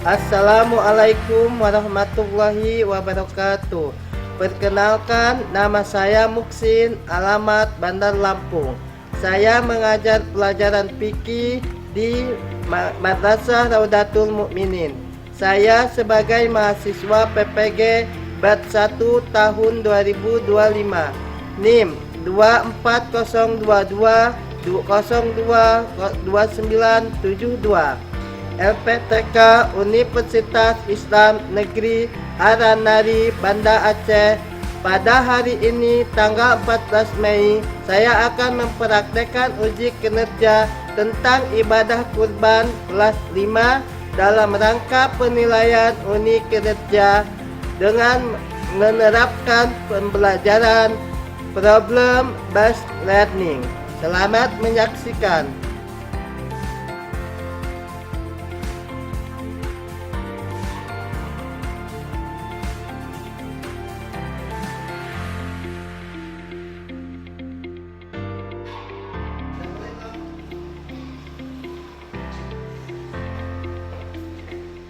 Assalamualaikum warahmatullahi wabarakatuh. Perkenalkan, nama saya Muksin, alamat Bandar Lampung. Saya mengajar pelajaran fikih di Madrasah Raudatul Mukminin. Saya sebagai mahasiswa PPG Batch 1 tahun 2025. NIM 24022 02 2972. LPTK Universitas Islam Negeri Aranari, Banda Aceh. Pada hari ini tanggal 14 Mei saya akan mempraktekkan uji kinerja tentang ibadah kurban kelas 5 dalam rangka penilaian unit kinerja dengan menerapkan pembelajaran problem based learning. Selamat menyaksikan.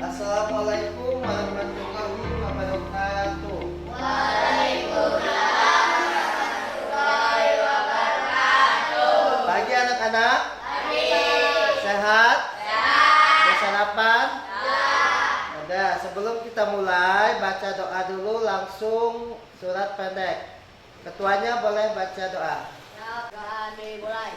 Assalamualaikum warahmatullahi wabarakatuh. Waalaikumsalam warahmatullahi wabarakatuh. Pagi anak-anak. Pagi. Sehat? Sehat. Ada sarapan? Ya. Ada. Sebelum kita mulai, baca doa dulu langsung surat pendek. Ketuanya boleh baca doa. Doa dimulai.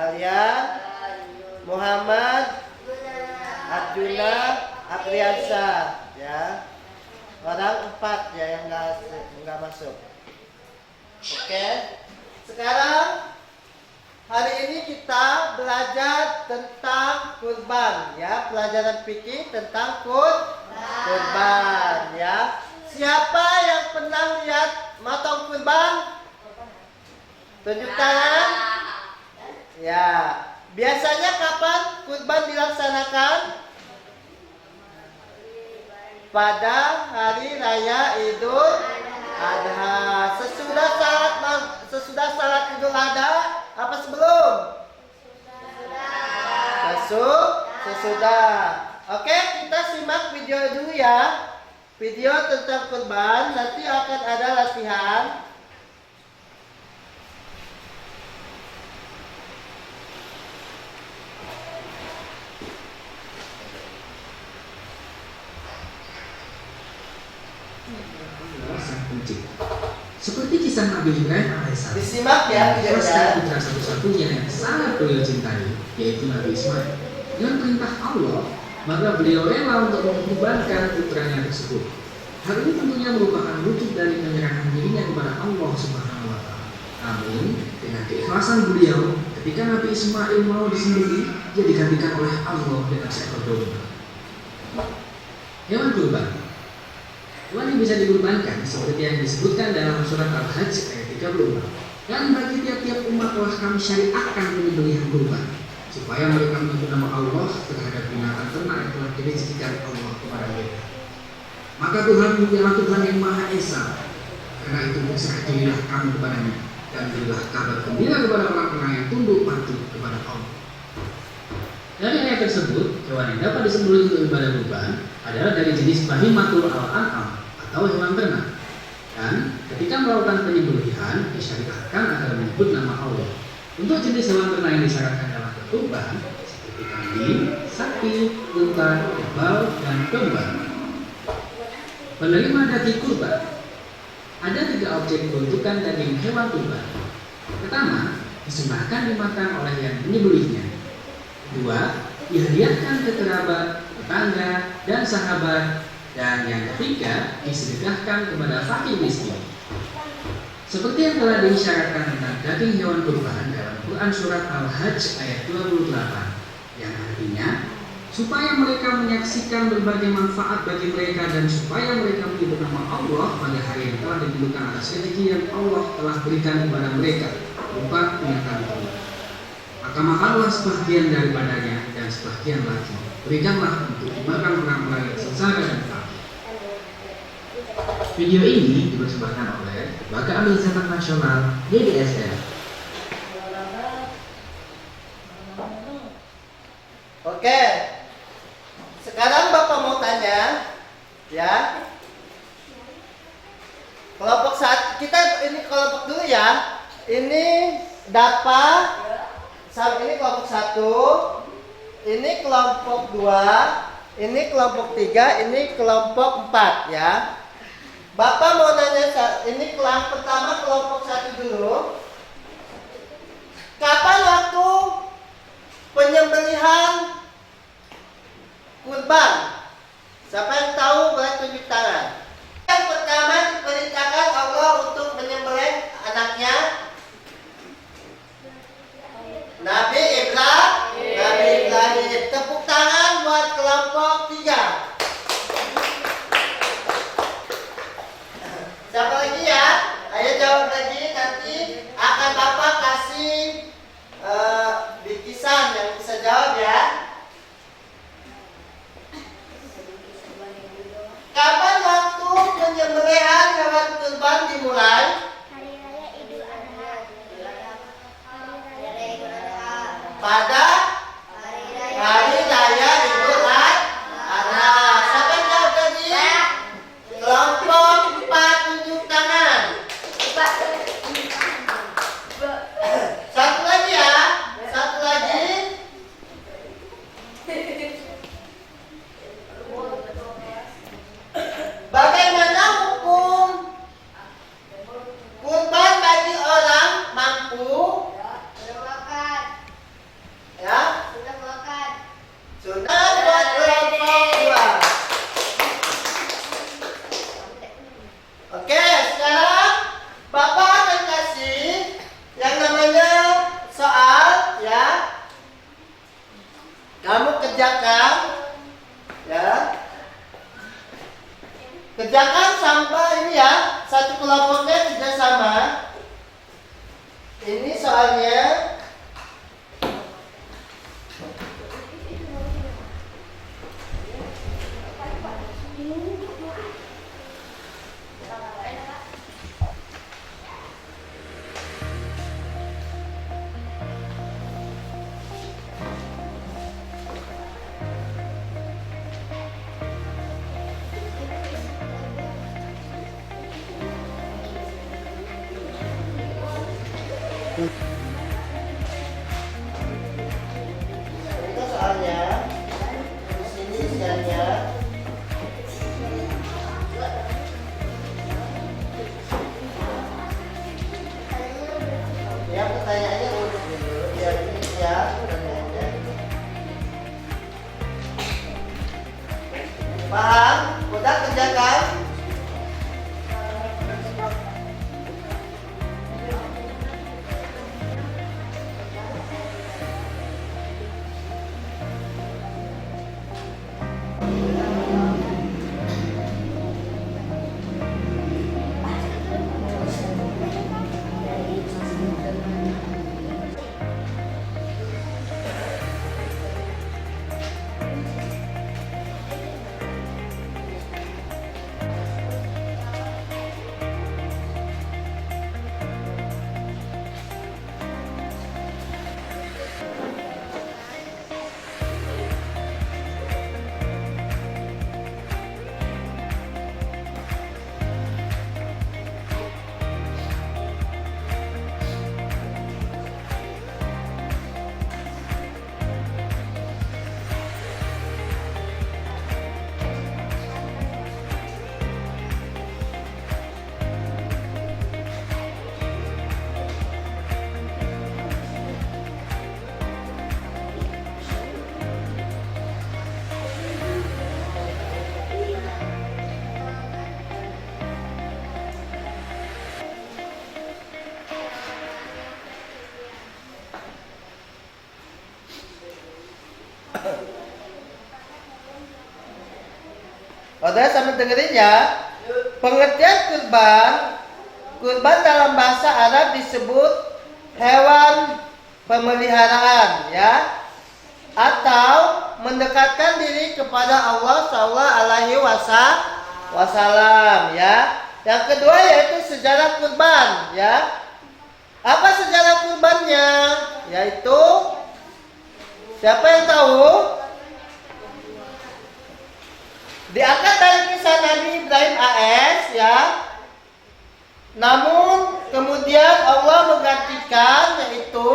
Alia, Muhammad, Arjuna, Apriansa, ya. Orang 4 ya yang nggak masuk. Oke. Sekarang hari ini kita belajar tentang kurban, ya. Pelajaran fikih tentang kurban, ya. Siapa yang pernah lihat motong kurban? Tunjuk tangan. Ya. Biasanya kapan kurban dilaksanakan? Pada hari raya Idul Adha. Sesudah salat Idul Adha apa sebelum? Sesudah. Oke, kita simak video dulu ya. Video tentang kurban, nanti akan ada latihan. Seperti kisah Nabi Ibrahim alaihissalam, Disimak ya videonya. putra satu-satunya yang sangat beliau cintai, yaitu Nabi Ismail. Dengan perintah Allah, maka beliau rela untuk mengorbankan putranya tersebut. Hal ini tentunya merupakan wujud dari penyerahan dirinya kepada Allah Subhanahu wa Ta'ala. Namun, dengan keikhlasan beliau, ketika Nabi Ismail mau disembelih, dia digantikan oleh Allah dengan seekor domba. Hewan kurban. Hewan yang bisa dikurbankan seperti yang disebutkan dalam surat Al-Hajj ayat 34. Dan bagi tiap-tiap umat telah kami syariatkan penyembelihan kurban, supaya mereka menyebut nama Allah terhadap binatang ternak yang telah direzekikan Allah kepada mereka. Maka Tuhan ialah Tuhan yang Maha Esa. Karena itu berserah dirilah kami kepadanya, dan berilah kabar gembira kepada orang-orang yang tunduk patuh kepada Allah. Dari ayat tersebut, hewan yang dapat disembelih untuk ibadah kurban adalah dari jenis bahimatul al-an'am atau hewan ternak. Dan ketika melakukan penyembelihan, disyariatkan agar menyebut nama Allah. Untuk jenis hewan ternak yang disyaratkan dalam kurban seperti kambing, sapi, unta, kerbau, dan domba. Penerima daging kurban. Ada 3 objek peruntukan daging hewan kurban. Pertama, disunahkan dimakan oleh yang menyembelihnya. Kedua, dihadiahkan ke kerabat, tetangga, dan sahabat. Dan yang ketiga, disedekahkan kepada fakir miskin. Seperti yang telah disyaratkan tentang daging hewan kurban dalam Quran surat Al-Hajj ayat 28, yang artinya supaya mereka menyaksikan berbagai manfaat bagi mereka dan supaya mereka menyebut nama Allah pada hari yang telah ditentukan atas rezeki yang Allah telah berikan kepada mereka berupa binatang ternak. Maka makanlah sebagian daripadanya dan sebagian lagi berikanlah untuk dimakan orang-orang yang sengsara dan fakir. Video ini dipersembahkan oleh Lembaga Amil Zakat Nasional YDSN. Oke. Sekarang Bapak mau tanya, ya. Kelompok kita ini kelompok dulu ya. Ini dapat ini kelompok 1, ini kelompok 2, ini kelompok 3, ini kelompok 4 ya. Bapak mau nanya, ini kelas pertama kelompok 1 dulu. Kapan waktu penyembelihan kurban? Siapa yang tahu boleh tunjuk tangan. Yang pertama diperintahkan Allah untuk menyembelih anaknya Nabi Ibrahim. Tepuk tangan buat kelompok 3. Siapa lagi ya? Ayo jawab lagi, nanti akan Bapak kasih bingkisan yang bisa jawab ya. Kapan waktu penyembelihan hewan kurban dimulai? Hari Raya Idul Adha. Pada hari raya Idul Adha. Siapa yang jawab tadi? Kelompok 4 tunjuk tangan. Satu lagi ya. Satu lagi. Bagaimana hukum kurban bagi orang mampu? kerjakan, ya. Kerjakan sampai ini ya, satu kelompoknya kerjasama. Ini soalnya. Itu soalnya di sini siangnya. Ya pertanyaannya urut dulu. Ya ini siang pertanyaannya. Paham? Udah kerjakan? Udah sampai dengerin ya. Pengertian kurban dalam bahasa Arab disebut hewan pemeliharaan, ya, atau mendekatkan diri kepada Allah Sallallahu Alaihi Wasallam, ya. Yang kedua yaitu sejarah kurban, ya. Apa sejarah kurbannya? Yaitu siapa yang tahu? Diangkat dari kisah Nabi Ibrahim AS, ya. Namun kemudian Allah menggantikan yaitu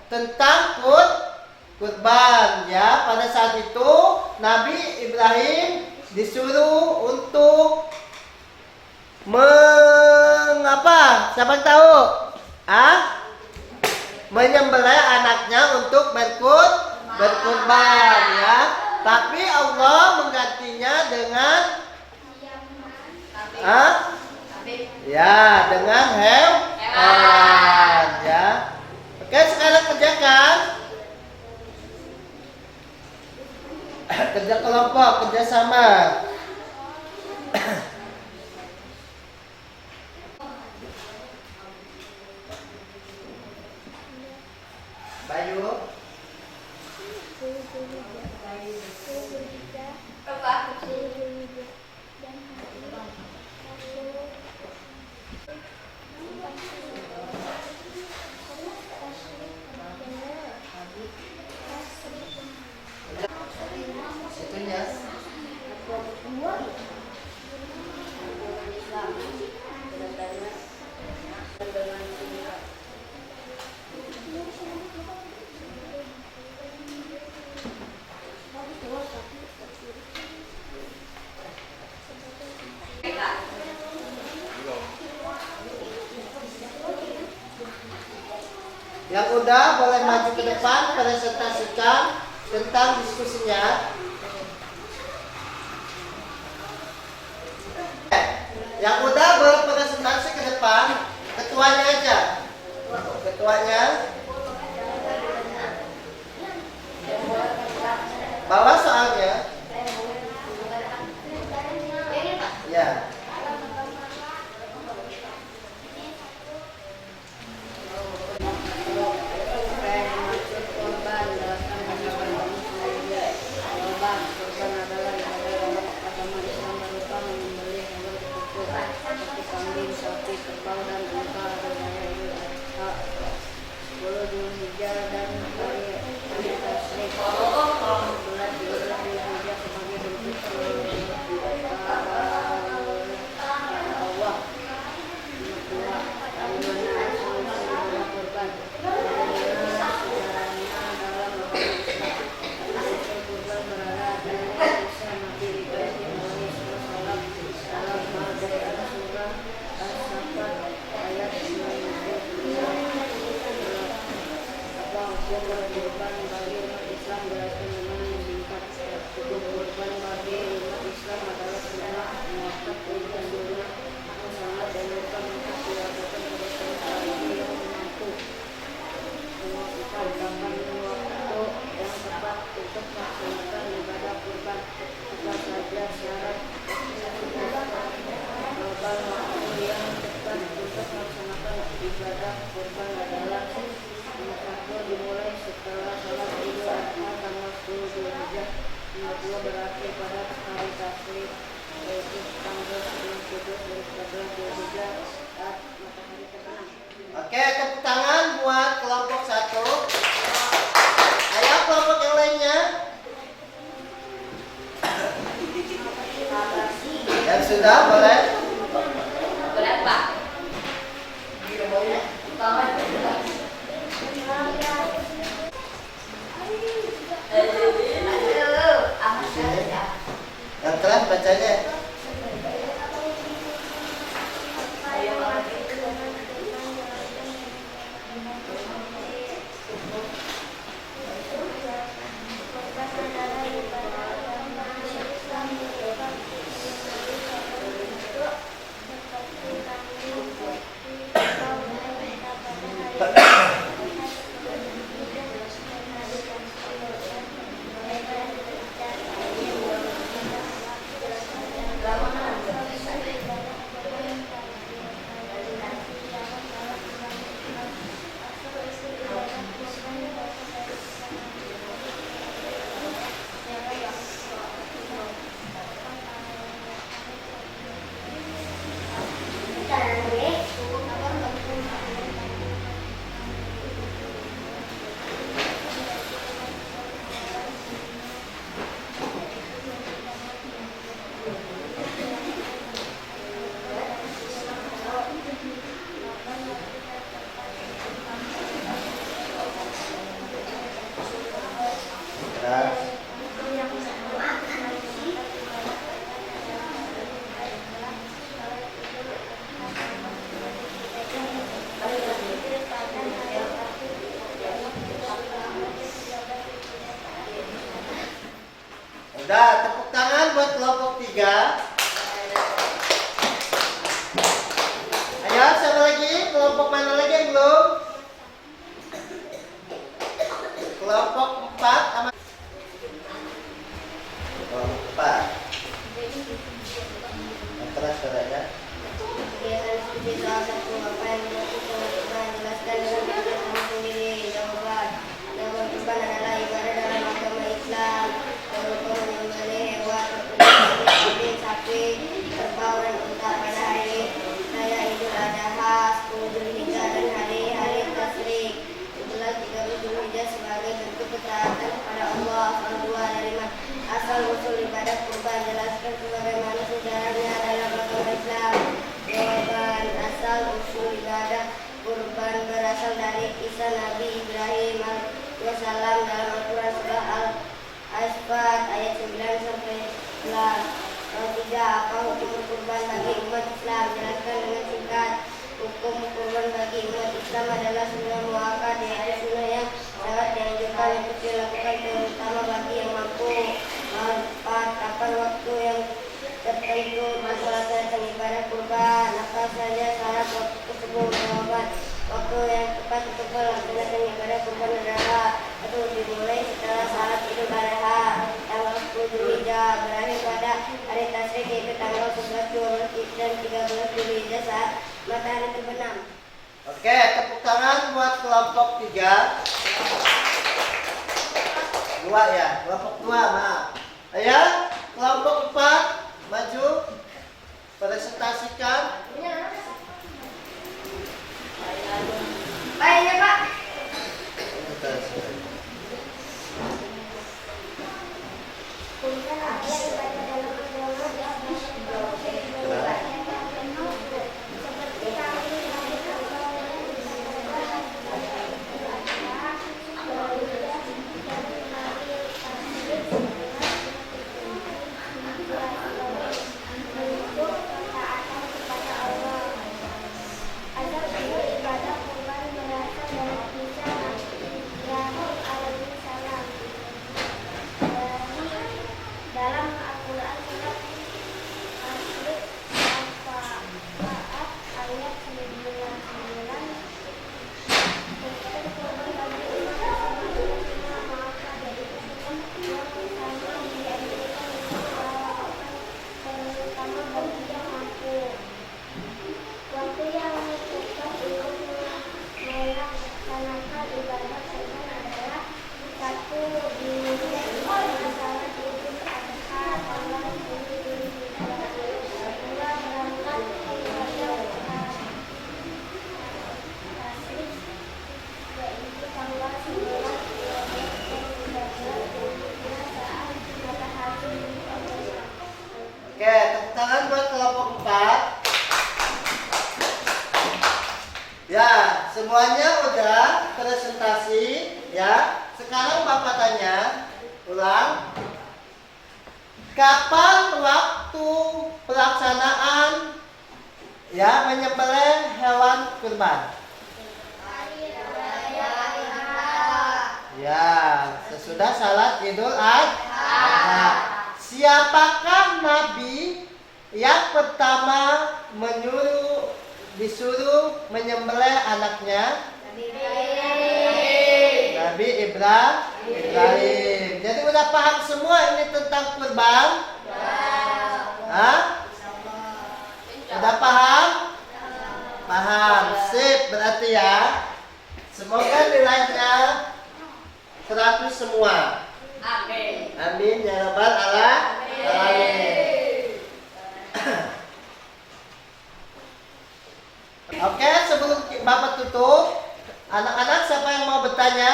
tentang kurban, ya. Pada saat itu Nabi Ibrahim disuruh untuk mengapa? Siapa yang tahu? Menyembelih anaknya untuk berkurban, ya. Tapi Allah menggantinya dengan ya, dengan hewan, ya. Oke, sekarang kerjakan. Kerja kelompok, kerjasama. Bayu. Situnya. Yang udah boleh maju ke depan presentasikan tentang diskusinya. Yang udah boleh presentasi ke depan, ketuanya aja. Ketuanya. Bawa soalnya. Ya. Oke, tepuk tangan buat kelompok 1. Ayo kelompok yang lainnya. Yang sudah boleh. Berapa? Di sini. Yang kelas bacanya. Udah, tepuk tangan buat kelompok 3. Ayo, siapa lagi? Kelompok mana lagi yang belum? Kelompok 4 sama kelompok 4. Yang keras sudah ya. Kegiatan studi salah satu apa yang dilakukan kurban jelaskan dengan kamu sendiri. Jawaban kurban adalah ibadah dalam agama Islam. Berupa menyembelih hewan seperti sapi, kerbau dan unta pada hari raya Idul Adha, 10 Zulhijjah dan hari-hari tasyrik 11-13 Zulhijjah sebagai bentuk ketaatan kepada Allah. Kedua dari asal usul ibadah kurban jelaskan sebagaimana sejarahnya dalam agama Islam. Jawaban asal usul ibadah kurban berasal dari kisah Nabi Ibrahim alaihissalam dalam Al-Quran surah Al-Asfat ayat 9 sampai 11. Tidak, apa hukum kurban bagi umat Islam? Jelaskan dengan singkat. Hukum kurban bagi umat Islam adalah sunnah muakkad, yaitu sunnah yang sangat dianjurkan untuk dilakukan terutama bagi yang mampu. Kapan waktu yang tertentu melaksanakan ibadah kurban? Apa saja syarat waktu tersebut? Jawaban waktu yang tepat untuk melaksanakan ibadah kurban adalah dimulai setelah salat Idul Adha. Dua ya, kelompok 2 maaf. Ya, kelompok 4 maju presentasikan. Baiknya Pak. Dalam Al-Quran surat Asy-Syura Al-Fatiha ayat 99 untuk korban bagi umat Islam maka dari Islam yang sama dianjurkan untuk melakukan terutama bagi yang mampu. Waktu yang tepat untuk melaksanakan ibadah kurban adalah 1 Zulhijjah masalah Idul Adha tanggal 10 Zulhijjah, 2 berangkat ibadah tasrik yaitu tanggal 11, 12, dan 13 Zulhijjah saat matahari terbenam. Oke, tepuk tangan buat kelompok 4. Ya, semuanya udah presentasi ya. Sekarang Bapak tanya, ulang. Kapan waktu pelaksanaan ya menyembelih hewan kurban? Ya, sesudah salat Idul Adha. Siapakah nabi yang pertama disuruh menyembelih anaknya? Nabi Ibrahim. Jadi udah paham semua ini tentang kurban? Hah? Udah paham? Paham. Sip, berarti ya. Semoga nilainya 100 semua. Amin. Amin ya rabbal alamin. Oke, sebelum Bapak tutup, anak-anak siapa yang mau bertanya?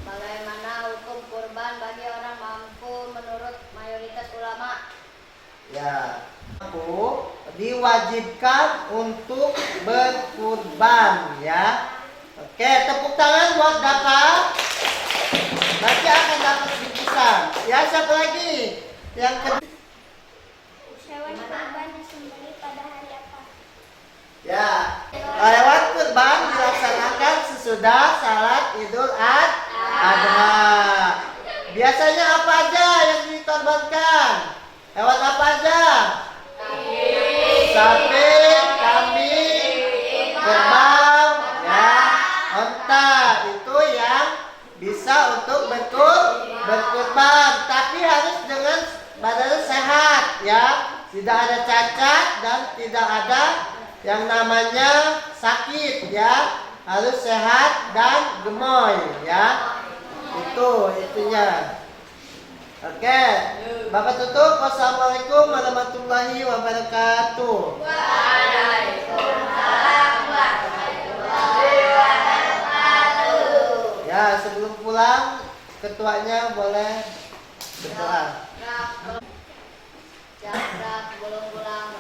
Bagaimana hukum kurban bagi orang mampu menurut mayoritas ulama? Ya, mampu diwajibkan untuk berkurban ya. Oke, tepuk tangan buat Bapak. Nanti akan dapat bingkisan. Ya, siapa lagi? Yang kedua. Hewan kurban disembelih pada hari apa? Ya, hewan kurban dilaksanakan sesudah salat Idul Adha. Biasanya apa aja yang dikorbankan? Hewan apa aja? Sapi, kambing, kerbau, ya, onta. Itu yang bisa untuk berkurban. Tapi harus dengan badan sehat, ya. Tidak ada cacat dan tidak ada yang namanya sakit, ya. Harus sehat dan gemoy, ya. Itu intinya. Oke, Bapak tutup. Wassalamualaikum warahmatullahi wabarakatuh. Waalaikumsalam warahmatullahi wabarakatuh. Ya, sebelum pulang, ketuanya boleh berdoa. Jaksa sebelum pulang